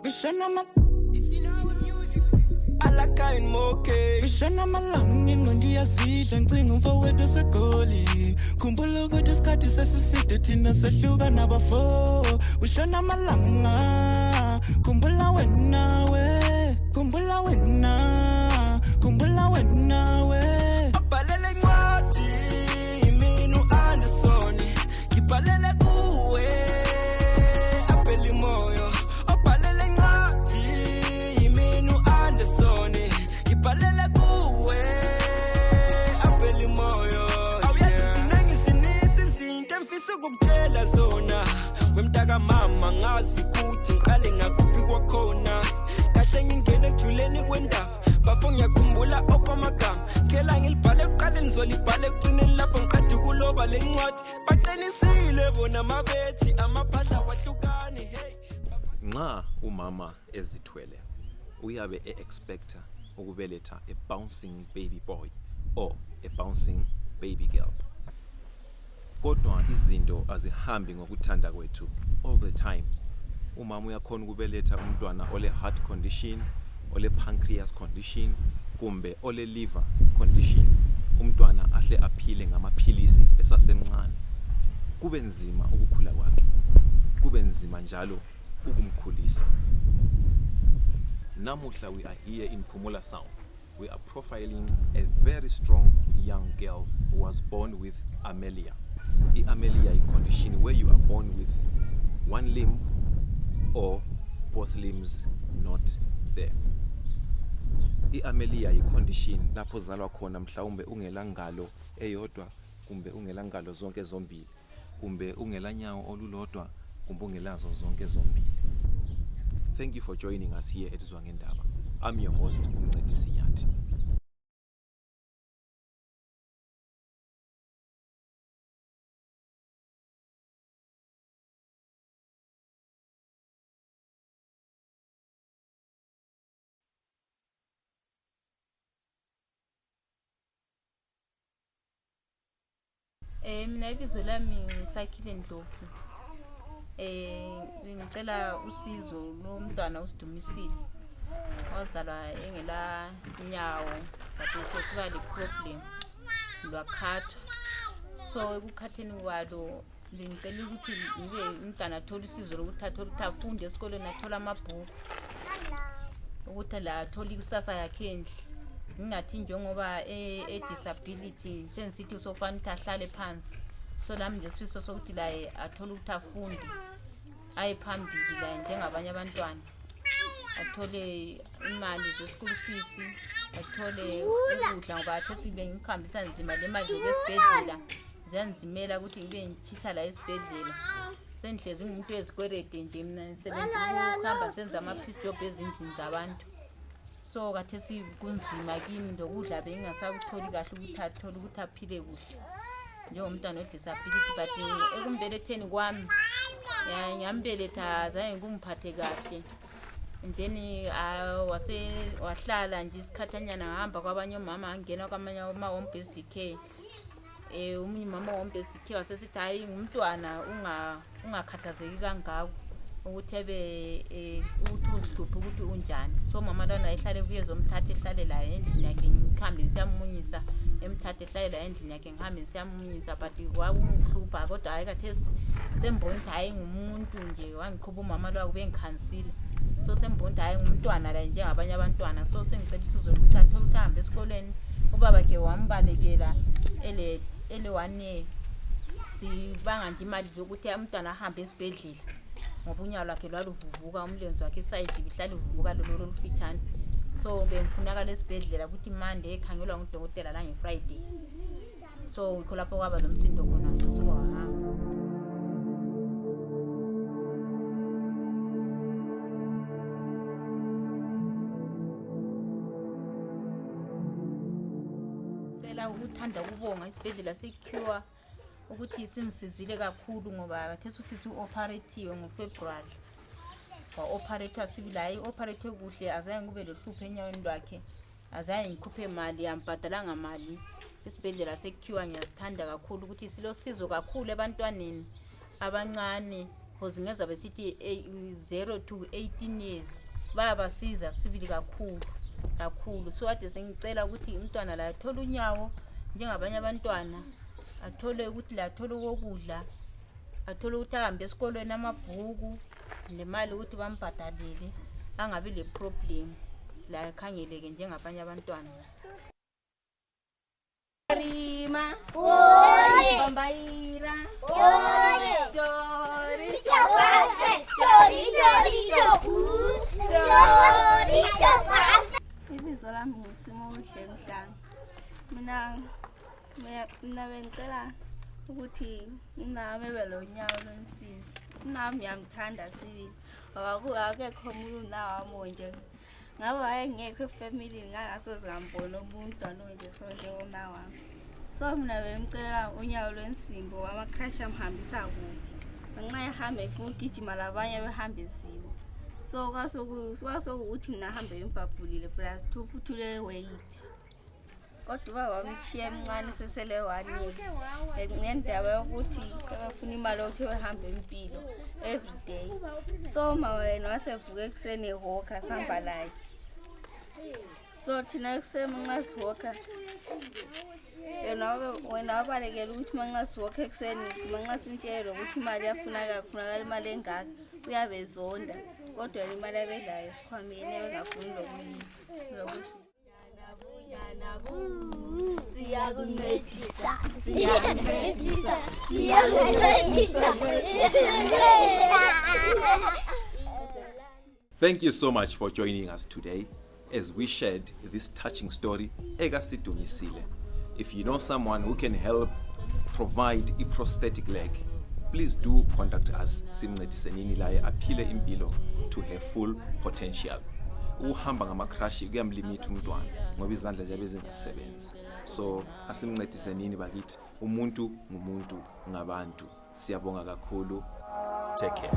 Bishana ma alaka in moke Bishana malangi ngondi yazidla ngcinga mfowethu segoli Khumbula ukuthi isikhathi sesiside thina sehluka nabafo Bishana malanga Khumbula wena we Khumbula wena Khumbula wena we Abhalele incwadi mina uAnderson Ngibhalele kuwe Apeli moyo Abhalele incwadi mina uAnderson Ngibhalele kuwe Apeli moyo Awuyazi sinengi sinithi izinto emfisa ukukutshela zona Wemntaka mama ngazi ukuthi ngiqale ngakuphi kwakhona Kahle ngingene ejuleni kwendaba Bafo ngiyakhumbula okwamagama Ngela ngilibhale kuqale ngizolibhale ekugcineni lapho ngiqede kuloba lencwadi Baqinisile bona mabethi amaphahla wahlukane hey Nxa umama ezithwele uyabe expecta ukubeletha a bouncing baby boy or a bouncing baby girl. Kodwa izinto azihambi ngokuthanda kwethu all the time. Umama uyakhona ukubeletha umntwana ole heart condition, ole pancreas condition, kumbe ole liver condition. Umntwana ahle aphile ngamaphilisi esasemncane. Kube nzima ukukhula kwakhe. Kube nzima njalo ukumkhulisa. Namuhla we are here in Phumula South. We are profiling a very strong young girl who was born with amelia. Amelia is a condition where you are born with one limb or both limbs not there. Amelia is a condition lapho zalwa khona mhlawumbe ungela ngalo eyodwa kumbe ungela ngalo zonke zombili kumbe ungela nyawo olulodwa kumbe ungelazo zonke zombili. Thank you for joining us here at Zwangendaba. I'm your host, Umncedisi Nyathi. Mina ibizo lami ngisakhile Ndlovu. Ngicela usizo lomntwana usidumisile. Wazalwa engela nyawo, bese kuba le problem lwakhathwa. So ekukhatheni kwalo ngicela ukuthi ngibe umntwana athola usizo lokuthi afunde esikoleni athola amabhuku. Ukuthi la athola ikusasa yakhe endle. Ngingathi njengoba disability sensitive sokufana ukuthi ahlale phansi. So lami ngesifiso sokuthi la athola ukuthi afunde ayiphambili la njengabanye abantwana. Athole imali ze-school fees, athole ukudla ngoba athethi bengikhambisa nzima le mali zokesibhedlela. Ziyanzimela ukuthi ngibe ngitshitha la esibhedlela. Senhlezi ngumuntu wezikwerede nje mina ngisebenza ukuhamba senza ama-piece job ezindlini zabantu. So kathesi kunzima kimi ndokudla bengingasakutholi kahle ukuthi athole ukuthi aphile kuhle njengomntwana odisability but ekumbeletheni kwami ngiyambeletha zange kumphathe kahle and then wahlala nje isikhathanyana ngahamba kwabanye omama angena kwamanye home based care. Umunye umama home based care wasesithi hayi ngumntwana ungakhathazeki kangako ukuthi uthi uhluphe ukuthi unjani. So mama lana ehlale ubuye zomthatha ehlale la endlini yakhe ngikhambe siyamunyisa emthatha ehlale la endlini yakhe ngihambe siyamunyisa but kwakungihlupha kodwa hayi kathesi sembona ukuthi hayi ngumuntu nje wangiqhuba umama lo kube ngikhansile. So sembona ukuthi hayi ngumntwana la njengabanye abantwana. So sengicela usizo ukuthi athole uhambe esikoleni ubaba ke wambalekela ele 1 year sibanga nje imali zokuthi umntwana ahambe esibhedlela ngoba unyalo lwakhe lwaluvuvuka umlenze wakhe side bihlala uvuvuka lolo lufitshane. So bengifunakala esibhedlela ukuthi Monday ekhangelwa ngudokotela la ngeFriday. So ngikho lapho kwaba lomsindo khona sisuka hamba. Sela ukuthanda ukubonga isibhedlela seCure ukuthi singisizile kakhulu ngoba kathesi usisi uoperatiwe ngoFebruary. Wa-operator sibila i-operate kuhle azange kube lohlupho enyaweni lwakhe. Azange ngikhuphe imali yambhadalanga imali. Isibhedlela seCure ngiyasithanda kakhulu ukuthi silosizo kakhulu ebantwaneni abancane because ngeza besithi 0 to 18 years bayabasiza sibili kakhulu. So ade sengicela ukuthi umntwana la athola unyawo njengabanye abantwana, athole ukuthi la athola ukudla, athole ukuthi ahambe esikolweni amabhuku nemali ukuthi bambhadalele, angabi le problem la ekhangeleke njengabanye abantwana. Rima, oye, Bambaira, oye, chori, chapase, chori, chapase. Ibizo lami nguSimo Mhlanga. Mina bengicela ukuthi nami belo nyawo lensini. Nami ngiyamthanda sibili. Akekho umuntu nawami nje. Ngaba ayengekho efamily ngangasoze ngambona umuntu nje sonke onawami. So mina bengicela unyawo lwensimbi wama-crush amhambisa kuphi. Nxa ehamba efuna ukugijima labanye behamba esimo. So kwasokuthi mina hambe impapulile plus 2 futhi le weight. Kodwa baba wamchiya emncane sesele 1 year. Ngendaba yokuthi abafuna imali ukuthi behambe impilo every day. So mawena wasevuka ekseni ehawker sihamba laye. So thina ekseni nxa sihawker wena wabalekela ukuthi manxa sihawker ekseni manxa simtshela ukuthi imali yafunakala imali engaka uyabezonda. Kodwa imali abedlayo esikhwameni engafuni lokuthi Thank you so much for joining us today as we shared this touching story. Egasidumisile. If you know someone who can help provide a prosthetic leg, please do contact us. Simncedisenini laye aphile impilo to her full potential. Uhamba ngama-crush kuyamlimita umntwana ngoba izandla nje bezingasebenzi. So asimncedisenini bakithi, umuntu ngumuntu ngabantu. Siyabonga kakhulu. Take care.